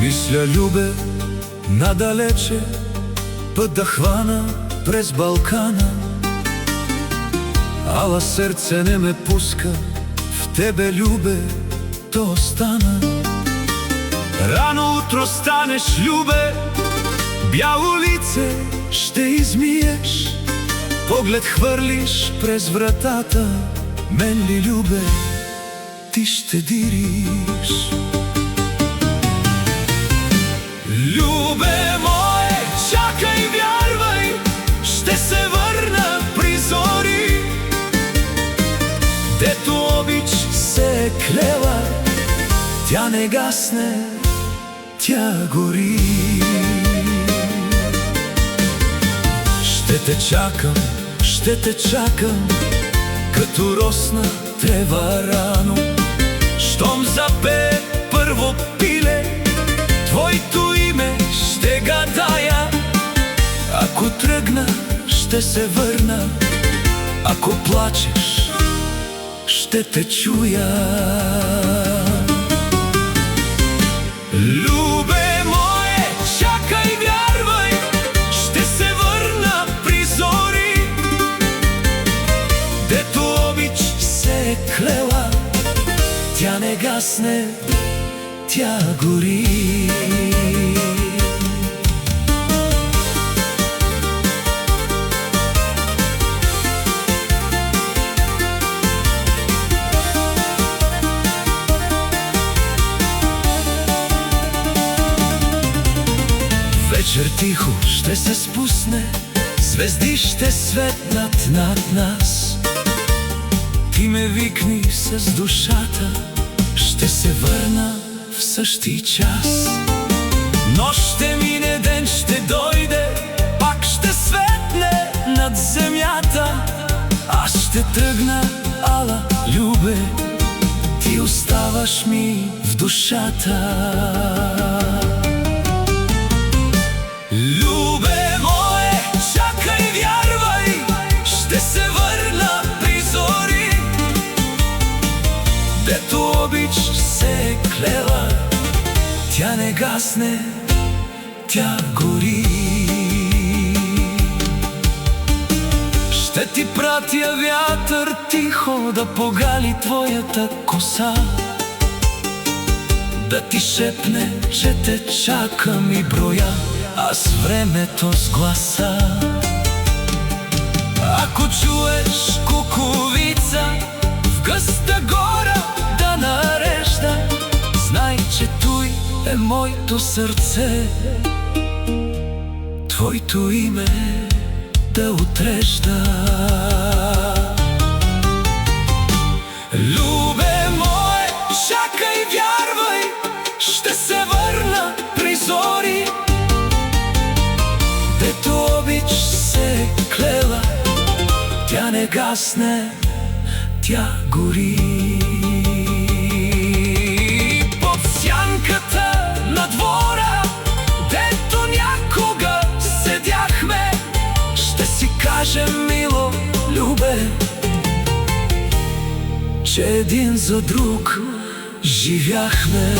Мисля, любе, надалече път да хвана през Балкана, ала сърце не ме пуска, в тебе, любе, то остана. Рано утро станеш, любе, бяло лице ще измиеш, поглед хвърлиш през вратата, мен ли, любе, ти ще дириш. Любе мое, чакай, вярвай, ще се върна при зори, дето обич се е клела, тя не гасне, тя гори. Ще те чакам, като росна трева рано, щом запее първо пиле, твоето име ще гадая. Ако тръгна, ще се върна, ако плачеш, ще те чуя. Любе мое, чакай, вярвай, ще се върна при зори, дето обич се е клела, тя не гасне, тя гори. Вечер тихо ще се спусне, звезди ще светнат над нас. Ти ме викни с душата, ще се върна в същи час. Нощ ще мине, ден ще дойде, пак ще светне над земята. Аз ще тръгна, ала, любе, ти оставаш ми в душата. Любе мое, чакай, вярвай, ще се върна при зори, дето обич се е клела, тя не гасне, тя гори. Ще ти пратя вятър тихо да погали твоята коса, да ти шепне, че те чакам и броя аз времето с гласа. Ако чуеш куковица в гъста гора да нарежда, знай, че той е моето сърце, твоето име да отрежда. Любе мое, чакай, вярвай, ще се върна при зори, дето обич се е клела, тя не гасне, тя гори. Под сянката на двора, дето някога седяхме, ще си кажем, мило, любе, че един за друг живяхме.